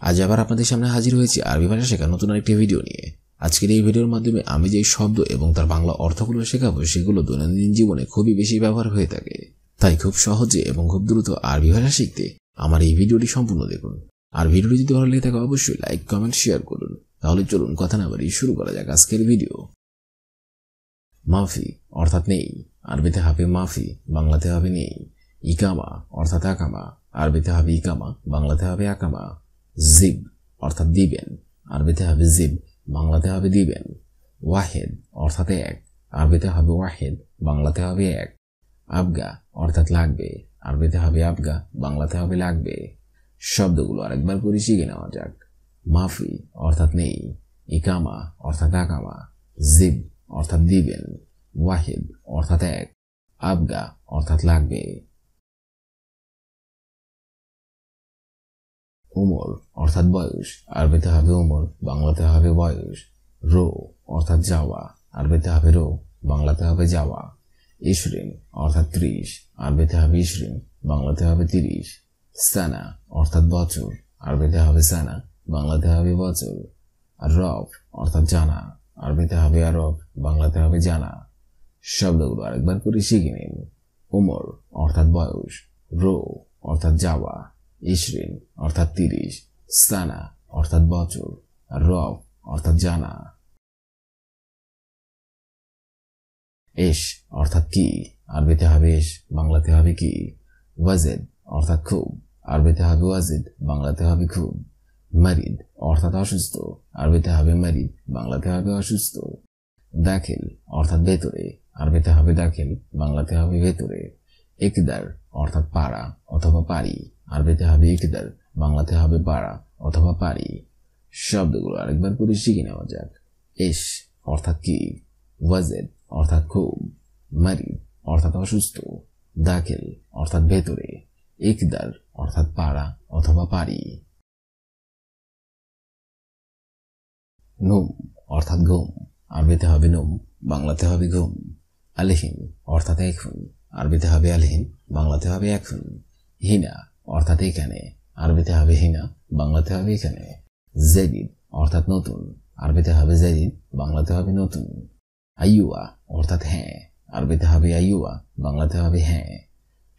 আজ আবার আপনাদের সামনে হাজির হয়েছি আরবি ভাষা শেখার নতুন আরেকটি ভিডিও নিয়ে। আজকের এই ভিডিওর মাধ্যমে আমি যে শব্দ এবং তার বাংলা অর্থগুলো শেখাবো সেগুলো দৈনন্দিন জীবনে খুবই বেশি ব্যবহার হয়ে থাকে। তাই খুব সহজে এবং খুব দ্রুত আরবি ভাষা শিখতে আমার এই ভিডিওটি সম্পূর্ণ দেখুন। আর ভিডিওটি যদি ভালো লেগে থাকে অবশ্যই লাইক, কমেন্ট, শেয়ার করুন। তাহলে চলুন কথা না বাড়িয়ে শুরু করা যাক আজকের ভিডিও। মাফি অর্থাৎ নেই, আরবিতে হবে মাফি, বাংলাতে হবে নেই। ইকামা অর্থাৎ আকামা, আরবিতে হবে ইকামা, বাংলাতে হবে আকামা। জিব অর্থাৎ দিবেন, আরবিতে হবে জিব, বাংলাতে হবে দিবেন। ওয়াহেদ অর্থাৎ এক, আরবিতে হবে ওয়াহেদ, বাংলাতে হবে এক। আবগা অর্থাৎ লাগবে, আরবিতে হবে আবগা, বাংলাতে হবে লাগবে। শব্দগুলো আরেকবার করে শিখে নেওয়া যাক। মাফি অর্থাৎ নেই, ইকামা অর্থাৎ আকামা, জিব অর্থাৎ দিবেন, ওয়াহিদ অর্থাৎ এক, আবগা অর্থাৎ লাগবে। উমর অর্থাৎ বয়স, আরবিতে হবে উমর, বাংলাতে হবে বয়স। রো অর্থাৎ যাওয়া, আরবিতে হবে রো, বাংলাতে হবে যাওয়া। ইশরিন অর্থাৎ 30, আরবিতে হবে ইশরিন, বাংলাতে হবে 30। সানা অর্থাৎ বছর, আরবিতে হবে সানা, বাংলাতে হবে বছর। রব অর্থাৎ জানা, আরবিতে হবে আরব, বাংলাতে হবে জানা। শব্দগুলো আরেকবার করে শিখে নিন। উমর অর্থাৎ বয়স, রো অর্থাৎ যাওয়া, ইশরিন অর্থাৎ 30, সানা অর্থাৎ বছর, আর রব অর্থাৎ জানা। এশ অর্থাৎ কি, আরবিতে হবে এশ, বাংলাতে হবে কি। ওয়াজেদ অর্থাৎ খুব, আরবিতে হবে ওয়াজিদ, বাংলাতে হবে খুব। মারিদ অর্থাৎ অসুস্থ, আরবিতে হবে মারিদ, বাংলাতে হবে অসুস্থ। দাখিল অর্থাৎ ভেতরে, আরবিতে হবে দাখিল, বাংলাতে হবে ভেতরে। ইকদার অর্থাৎ পারা অথবা পারি, আরবিতে হবে ইকদার, বাংলাতে হবে পারা অথবা পারি। শব্দগুলো আরেকবার করে শিখে নেওয়া যাক। এশ অর্থাৎ কি, ওয়াজেদ অর্থাৎ খুব, মারিদ অর্থাৎ অসুস্থ, দাখিল অর্থাৎ ভেতরে, ইকদার অর্থাৎ পারা অথবা পারি। নুম অর্থাৎ ঘুম, আরবিতে হবে নুম, বাংলাতে হবে ঘুম। আলহিন অর্থাৎ এখন, আরবিতে হবে আলহিন, বাংলাতে হবে এখন। হিনা অর্থাৎ এখানে, আরবিতে হবে হিনা, বাংলাতে হবে এখানে। জেদিদ অর্থাৎ নতুন, আরবিতে হবে জেদিদ, বাংলাতে হবে নতুন। আইয়ুয়া অর্থাৎ হ্যাঁ, আরবিতে হবে আইয়ুয়া, বাংলাতে হবে হ্যাঁ।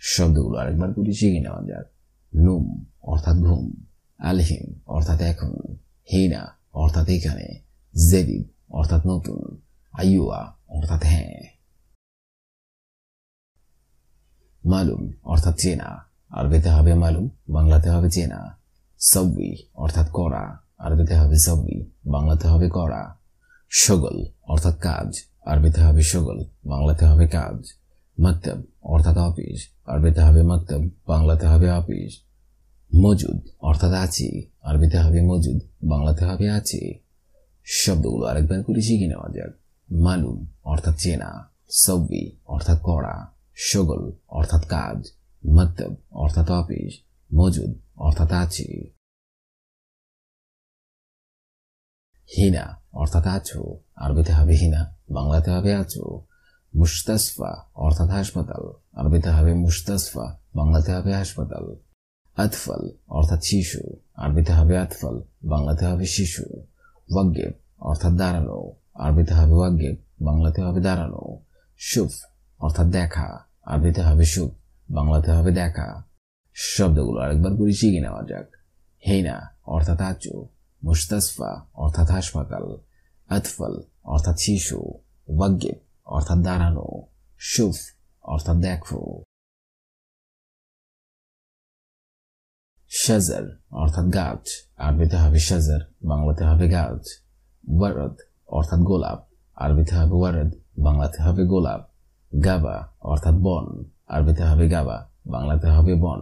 শব্দগুলো আরেকবার করে শিখে নেওয়া যাক। নুম অর্থাৎ ঘুম, আলহিন অর্থাৎ এখন, হিনা অর্থাৎ এখানে, জেদিদ অর্থাৎ নতুন, আইয়ুয়া অর্থাৎ হ্যাঁ। মালুম অর্থাৎ চেনা, আরবিতে হবে মালুম, বাংলাতে হবে চেনা। সব্বি অর্থাৎ করা, আরবিতে হবে সব্বি, বাংলাতে হবে করা। শগল অর্থাৎ কাজ, আরবিতে হবে শগল, বাংলাতে হবে কাজ। মক্তব অর্থাৎ অফিস, আরবিতে হবে মক্তব, বাংলাতে হবে অফিস। মজুদ অর্থাৎ আছি, আরবিতে হবে মজুদ, বাংলাতে হবে আছে। শব্দগুলো আরেকবার করে শিখে নেওয়া যাক। মালুম অর্থাৎ চেনা, সব্বি অর্থাৎ করা, শগল অর্থাৎ কাজ, মক্তব অর্থাৎ অফিস, মজুদ অর্থাৎ আছে। হিনা অর্থাৎ আছো, আরবিতে হবে হিনা, বাংলাতে হবে আছো। মুস্তাসফা অর্থাৎ হাসপাতাল, আরবিতে হবে মুস্তাসফা, বাংলাতে হবে হাসপাতাল। আতফাল অর্থাৎ শিশু, আরবিতে হবে আতফাল, বাংলাতে হবে শিশু। ওয়াগেব অর্থাৎ দাঁড়ানো, আরবিতে হবে ওয়াগেব, বাংলাতে হবে দাঁড়ানো। শুফ অর্থাৎ দেখা, আরবিতে হবে শুফ, বাংলাতে হবে দেখা। শব্দগুলো আরেকবার করে শিখে নেওয়া যাক। হিনা অর্থাৎ আচু, মুস্তাসফা অর্থাৎ হাসপাতাল, আতফাল অর্থাৎ শিশু, ওয়াগেব অর্থাৎ দাঁড়ানো, শুফ অর্থাৎ দেখো। শাজার অর্থাৎ গাছ, আরবিতে হবে শাজার, বাংলাতে হবে গাছ। ওয়ারদ অর্থাৎ গোলাপ, আরবিতে হবে ওয়ারদ, বাংলাতে হবে গোলাপ। গাবা অর্থাৎ বন, আরবিতে হবে গাবা, বাংলাতে হবে বন।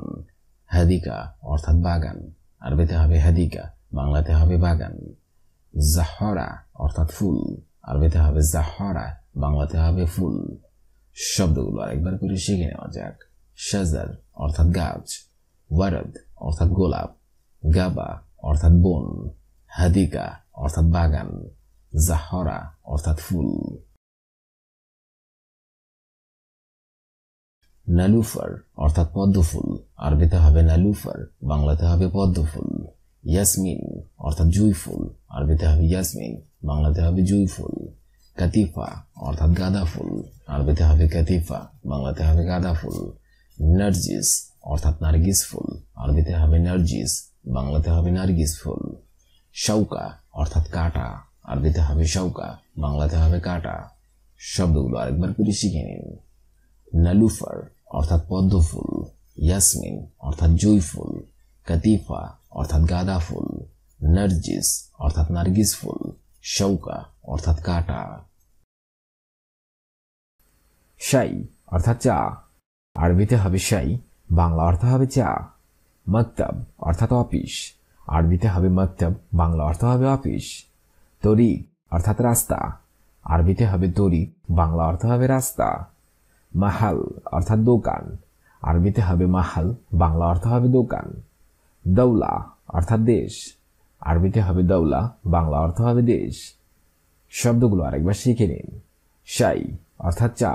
হাদিকা অর্থাৎ বাগান, আরবিতে হবে হাদিকা, বাংলাতে হবে বাগান। জাহরা অর্থাৎ ফুল, আরবিতে হবে জাহরা, বাংলাতে হবে ফুল। শব্দগুলো আরেকবার করে শিখে নেওয়া যাক। শাজার অর্থাৎ গাছ, ওয়ারদ অর্থাৎ গোলাপ, গাবা অর্থাৎ বন, হাদিকা অর্থাৎ বাগান, জাহরা অর্থাৎ ফুল। নালুফার অর্থাৎ পদ্মফুল, আরবিতে হবে নালুফার, বাংলাতে হবে পদ্মফুল। ইয়াসমিন অর্থাৎ জুঁই ফুল, আরবিতে হবে ইয়াসমিন, বাংলাতে হবে জুঁই ফুল। কাতিফা অর্থাৎ গাঁদা ফুল, আরবিতে হবে কাতিফা, বাংলাতে হবে গাঁদা ফুল। নার্জিস অর্থাৎ নার্গিস ফুল, আরবিতে হবে নার্জিস, বাংলাতে হবে নার্গিস ফুল। শৌকা অর্থাৎ কাঁটা, আরবিতে হবে শৌকা, বাংলাতে হবে কাঁটা। শব্দগুলো আরেকবার করে শিখে নিন। নালুফার অর্থাৎ পদ্ম ফুল, ইয়াসমিন অর্থাৎ জুঁই ফুল, কাতিফা অর্থাৎ গাঁদা ফুল, নার্জিস অর্থাৎ নার্গিস ফুল, শৌকা অর্থাৎ কাঁটা। শাই অর্থাৎ চা, আরবিতে হবে শাই, বাংলা অর্থ হবে চা। মক্তব অর্থাৎ অফিস, আরবিতে হবে মক্তব, বাংলা অর্থ হবে অফিস। তরিক অর্থাৎ রাস্তা, আরবিতে হবে তরিক, বাংলা অর্থ হবে রাস্তা। মাহাল অর্থাৎ দোকান, আরবিতে হবে মাহাল, বাংলা অর্থ হবে দোকান। দৌলা অর্থাৎ দেশ, আরবিতে হবে দৌলা, বাংলা অর্থ হবে দেশ। শব্দগুলো আরেকবার শিখে নিন। শাই অর্থাৎ চা,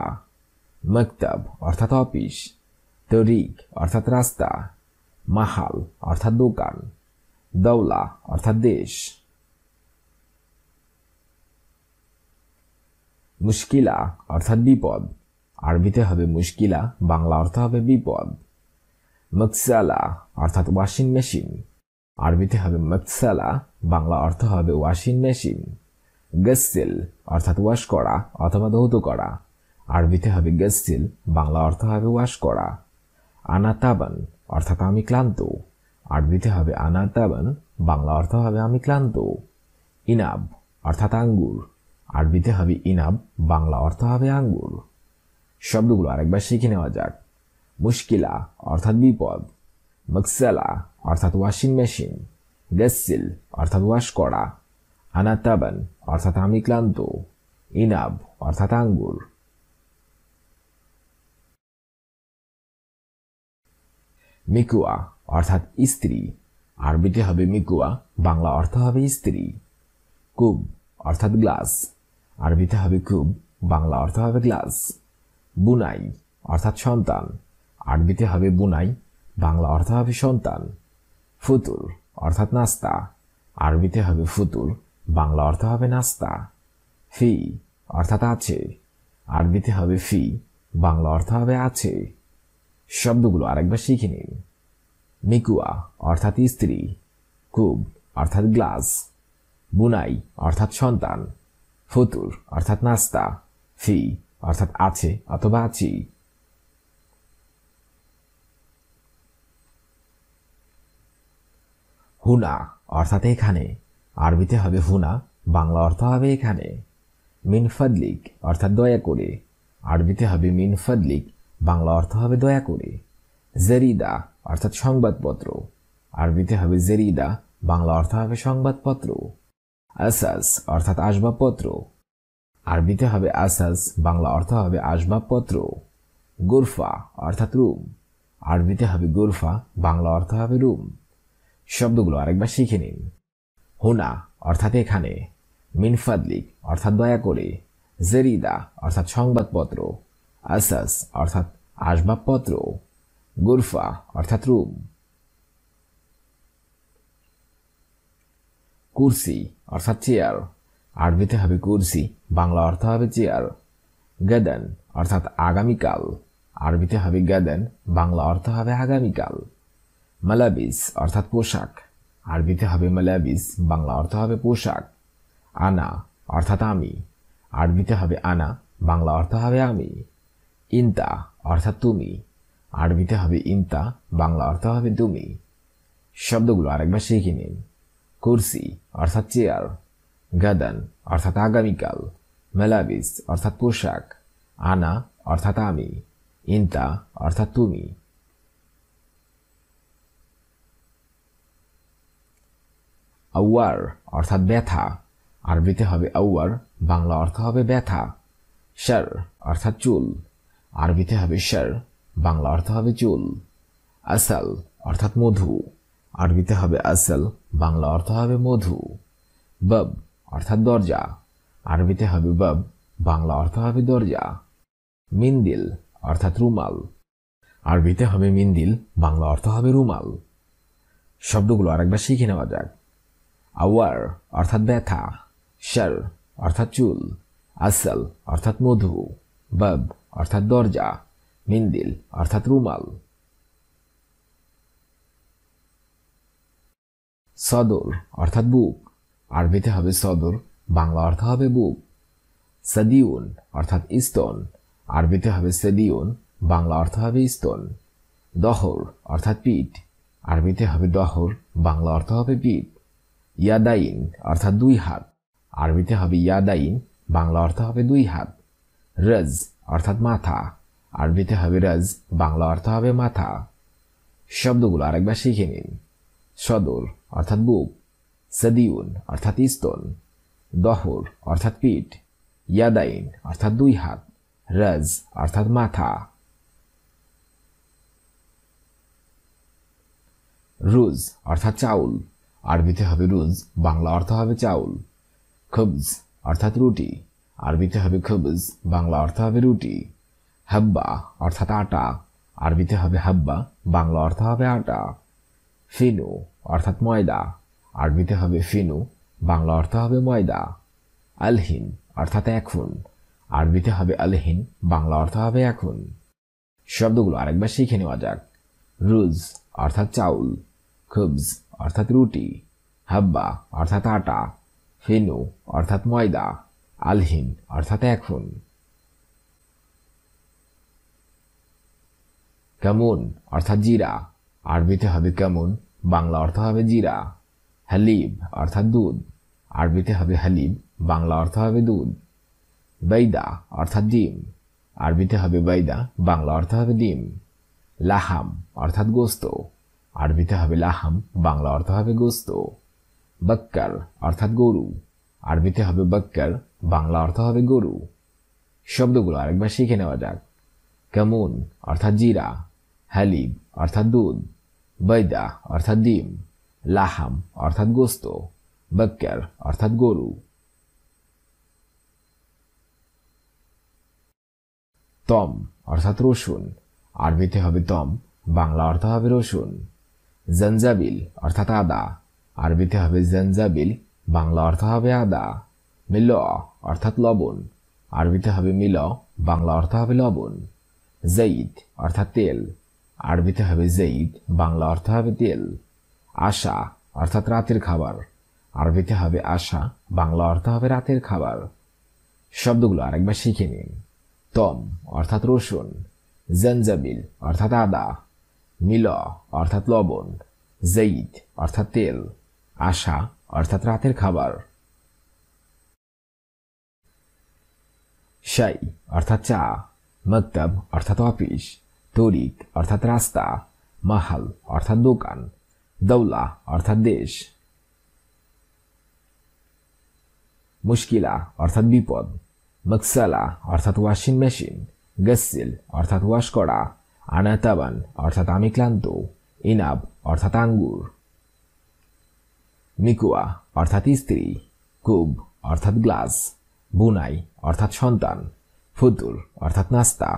মক্তব অর্থাৎ অফিস, তরিক অর্থাৎ রাস্তা, মাহাল অর্থাৎ দোকান, দৌলা অর্থাৎ দেশ। মুশকিলা অর্থাৎ বিপদ, আরবিতে হবে মুশকিলা, বাংলা অর্থ হবে বিপদ। মকসালা অর্থাৎ ওয়াশিং মেশিন, আরবিতে হবে মকসালা, বাংলা অর্থ হবে ওয়াশিং মেশিন। গসিল অর্থাৎ ওয়াশ করা অথবা ধৌত করা, আরবিতে হবে গসিল, বাংলা অর্থ হবে ওয়াশ করা। আনাতাবান অর্থাৎ আমি ক্লান্ত, আরবিতে হবে আনাতাবান, বাংলা অর্থ হবে আমি ক্লান্ত। ইনাব অর্থাৎ আঙ্গুর, আরবিতে হবে ইনাব, বাংলা অর্থ হবে আঙ্গুর। শব্দগুলো আরেকবার শিখে নেওয়া যাক। মুশকিলা অর্থাৎ বিপদ, মকসালা অর্থাৎ ওয়াশিং মেশিন, গসিল অর্থাৎ ওয়াশ করা, আনাতাবান অর্থাৎ আমি ক্লান্ত, ইনাব অর্থাৎ আঙ্গুর। মিকুয়া অর্থাৎ স্ত্রী, আরবিতে হবে মিকুয়া, বাংলা অর্থ হবে স্ত্রী। কুব অর্থাৎ গ্লাস, আরবিতে হবে কুব, বাংলা অর্থ হবে গ্লাস। বুনাই অর্থাৎ সন্তান, আরবিতে হবে বুনাই, বাংলা অর্থ হবে সন্তান। ফুতুর অর্থাৎ নাস্তা, আরবিতে হবে ফুতুর, বাংলা অর্থ হবে নাস্তা। ফি অর্থাৎ আছে, আরবিতে হবে ফি, বাংলা অর্থ হবে আছে। শব্দগুলো আরেকবার শিখে নিন। মিকুয়া অর্থাৎ স্ত্রী, কুব অর্থাৎ গ্লাস, বুনাই অর্থাৎ সন্তান, ফুতুর অর্থাৎ নাস্তা, ফি অর্থাৎ আছে অথবা আছি। হুনা অর্থাৎ এখানে, আরবিতে হবে হুনা, বাংলা অর্থ হবে এখানে। মিন ফাদলিক অর্থাৎ দয়া করে, আরবিতে হবে মিন ফাদলিক, বাংলা অর্থ হবে দয়া করে। জেরিদা অর্থাৎ সংবাদপত্র, আরবিতে হবে জেরিদা, বাংলা অর্থ হবে সংবাদপত্র। আসাস অর্থাৎ আসবাবপত্র, আরবিতে হবে আসাস, বাংলা অর্থ হবে আসবাবপত্র। গুরফা অর্থাৎ রুম, আরবিতে হবে গুরফা, বাংলা অর্থ হবে রুম। শব্দগুলো আরেকবার শিখে নিন। হুনা অর্থাৎ এখানে, মিন ফাদলিক অর্থাৎ দয়া করে, জেরিদা অর্থাৎ সংবাদপত্র, আসাস অর্থাৎ আসবাবপত্র, গুরফা অর্থাৎ রুম। কুরসি অর্থাৎ চেয়ার, আরবিতে হবে কুরসি, বাংলা অর্থ হবে চেয়ার। গাদান অর্থাৎ আগামীকাল, আরবিতে হবে গাদান, বাংলা অর্থ হবে আগামীকাল। মালাবিস অর্থাৎ পোশাক, আরবিতে হবে মালাবিস, বাংলা অর্থ হবে পোশাক। আনা অর্থাৎ আমি, আরবিতে হবে আনা, বাংলা অর্থ হবে আমি। ইনতা অর্থাৎ তুমি, আরবিতে হবে ইনতা, বাংলা অর্থ হবে তুমি। শব্দগুলো আরেকবার শিখে নিন। কুরসি অর্থাৎ চেয়ার, গাদান অর্থাৎ আগামীকাল, মালাবিস অর্থাৎ পোশাক, আনা অর্থাৎ আমি, ইনতা অর্থাৎ তুমি। আওয়ার অর্থাৎ ব্যথা, আরবিতে হবে আওয়ার, বাংলা অর্থ হবে ব্যথা। শার অর্থাৎ চুল, আরবিতে হবে শার, বাংলা অর্থ হবে চুল। আসাল অর্থাৎ মধু, আরবিতে হবে আসল, বাংলা অর্থ হবে মধু। বব অর্থাৎ দরজা, আরবিতে হবে বব, বাংলা অর্থ হবে দরজা। মিন্দিল অর্থাৎ রুমাল, আরবিতে হবে মিন্দিল, বাংলা অর্থ হবে রুমাল। শব্দগুলো আরেকবার শিখে নেওয়া যাক। আওয়ার অর্থাৎ ব্যথা, শার অর্থাৎ চুল, আসল অর্থাৎ মধু, বাব অর্থাৎ দরজা, মিন্দিল অর্থাৎ রুমাল। সদর অর্থাৎ বুক, আরবিতে হবে সদর, বাংলা অর্থ হবে বুক। সাদিউন অর্থাৎ স্তন, আরবিতে হবে সেদিউন, বাংলা অর্থ হবে স্তন। দহর অর্থাৎ পিঠ, আরবিতে হবে দহর, বাংলা অর্থ হবে পিঠ। ইয়াদাইন অর্থাৎ দুই হাত, আরবিতে হবে ইয়াদাইন, বাংলা অর্থ হবে দুই হাত। রজ অর্থাৎ মাথা, আরবিতে হবে রজ, বাংলা অর্থ হবে মাথা। শব্দগুলো আরেকবার শিখে নিন। সদর অর্থাৎ বুক, সাদিউন অর্থাৎ স্তন, দহর অর্থাৎ পিঠ, ইয়াদাইন অর্থাৎ দুই হাত, রজ অর্থাৎ মাথা। রুজ অর্থাৎ চাউল, আরবিতে হবে রুজ, বাংলা অর্থ হবে চাউল। খুবজ অর্থাৎ রুটি, আরবিতে হবে খুবজ, বাংলা অর্থ হবে রুটি। হাব্বা অর্থাৎ আটা, আরবিতে হবে হাব্বা, বাংলা অর্থ হবে আটা। ফিনু অর্থাৎ ময়দা, আরবিতে হবে ফিনু, বাংলা অর্থ হবে ময়দা। আলহিন অর্থাৎ এখন, আরবিতে হবে আলহিন, বাংলা অর্থ হবে এখন। শব্দগুলো আরেকবার শিখে নেওয়া যাক। রুজ অর্থাৎ চাউল, খুবজ অর্থাৎ রুটি, হাব্বা অর্থাৎ আটা, ফিনু অর্থাৎ ময়দা, আলহিন অর্থাৎ এখন। কামুন অর্থাৎ জিরা, আরবিতে হবে কামুন, বাংলা অর্থ হবে জিরা। হালিব অর্থাৎ দুধ, আরবিতে হবে হালিব, বাংলা অর্থ হবে দুধ। বাইদা অর্থাৎ ডিম, আরবিতে হবে বাইদা, বাংলা অর্থ হবে ডিম। লাহাম অর্থাৎ গোস্ত, আরবিতে হবে লাহাম, বাংলা অর্থ হবে গোস্ত। বক্কর অর্থাৎ গরু, আরবিতে হবে বক্কর, বাংলা অর্থ হবে গরু। শব্দগুলো আরেকবার শিখে নেওয়া যাক। কামুন অর্থাৎ জিরা, হালিব অর্থাৎ দুধ, বাইদা অর্থাৎ ডিম, লাহাম অর্থাৎ গোস্ত, বক্কর অর্থাৎ গরু। তম অর্থাৎ রসুন, আরবিতে হবে তম, বাংলা অর্থ হবে রসুন। জঞ্জাবিল অর্থাৎ আদা, আরবিতে হবে জঞ্জাবিল, বাংলা অর্থ হবে আদা। মিল অর্থাৎ লবণ, আরবিতে হবে মিল, বাংলা অর্থ হবে লবণ। জঈদ অর্থাৎ তেল, আরবিতে হবে জঈদ, বাংলা অর্থ হবে তেল। আশা অর্থাৎ রাতের খাবার, আরবিতে হবে আশা, বাংলা অর্থ হবে রাতের খাবার। শব্দগুলো আরেকবার শিখে নিন। তম অর্থাৎ রসুন, জঞ্জাবিল অর্থাৎ আদা, মিল অর্থাৎ লবণ, জঈদ অর্থাৎ তেল, আশা অর্থাৎ রাতের খাবার। শাই অর্থাৎ চা, মক্তব অর্থাৎ অফিস, তরিক অর্থাৎ রাস্তা, মাহাল অর্থাৎ দোকান, দৌলা অর্থাৎ দেশ। মুশকিলা অর্থাৎ বিপদ, মকসালা অর্থাৎ ওয়াশিং মেশিন, গসিল অর্থাৎ ওয়াশ করা, আনাতাবান অর্থাৎ আমি ক্লান্ত, ইনাব অর্থাৎ আঙ্গুর। মিকুয়া অর্থাৎ স্ত্রী, কুব অর্থাৎ গ্লাস, বুনাই অর্থাৎ সন্তান, ফুতুর অর্থাৎ নাস্তা,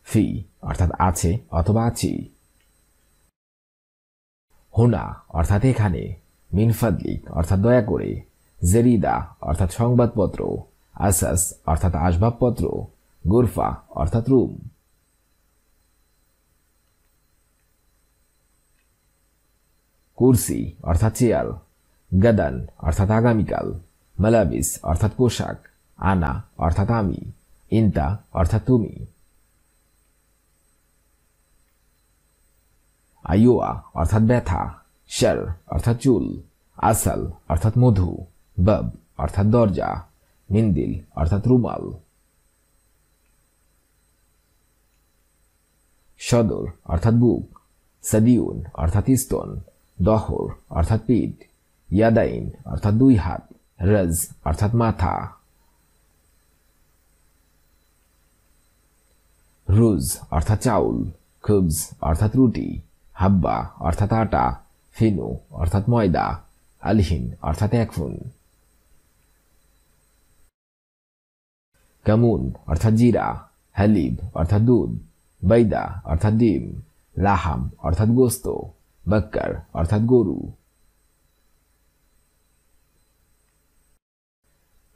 ফি অর্থাৎ আছে অথবা আছি। হুনা অর্থাৎ এখানে, মিনফাদলিক অর্থাৎ দয়া করে, জেরিদা অর্থাৎ সংবাদপত্র, আসাস অর্থাৎ আসবাবপত্র, গুরফা অর্থাৎ রুম। কুরসি অর্থাৎ চেয়ার, গাদান অর্থাৎ আগামীকাল, মালাবিস অর্থাৎ পোশাক, আনা অর্থাৎ আমি, ইন্তা অর্থাৎ তুমি। আইওয়া অর্থাৎ ব্যথা, শার অর্থাৎ চুল, আসাল অর্থাৎ মধু, বাব অর্থাৎ দরজা, মিন্দিল অর্থাৎ রুমাল। সদর অর্থাৎ বুক, সাদিউন অর্থাৎ স্তন, দহর অর্থাৎ পিঠ, ইয়াদাইন অর্থাৎ দুই হাত, রজ অর্থাৎ মাথা। রুজ অর্থাৎ চাউল, খুবজ অর্থাৎ রুটি, হাব্বা অর্থাৎ আটা, ফিনু অর্থাৎ ময়দা, আলহিন অর্থাৎ এখন। কামুন অর্থাৎ জিরা, হালিব অর্থাৎ দুধ, বাইদা অর্থাৎ ডিম, লাহাম অর্থাৎ গোস্ত, বাক্কার অর্থাৎ গরু।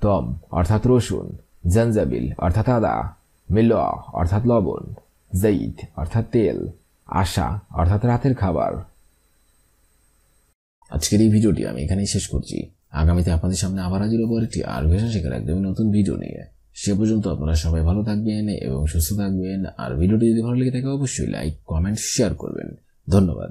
তম অর্থাৎ রসুন, জানজাবিল অর্থাৎ আদা, মিলওয়া অর্থাৎ লবণ, জাইদ অর্থাৎ তেল, আশা অর্থাৎ রাতের খাবার। আজকের এই ভিডিওটি আমি এখানেই শেষ করছি। আগামীতে আপনাদের সামনে আবার হাজির হবো একটি আরবি ভাষা শেখার একদমই নতুন ভিডিও নিয়ে। সে পর্যন্ত আপনারা সবাই ভালো থাকবেন এবং সুস্থ থাকবেন। আর ভিডিওটি যদি ভালো লেগে থাকে অবশ্যই লাইক, কমেন্ট, শেয়ার করবেন। ধন্যবাদ।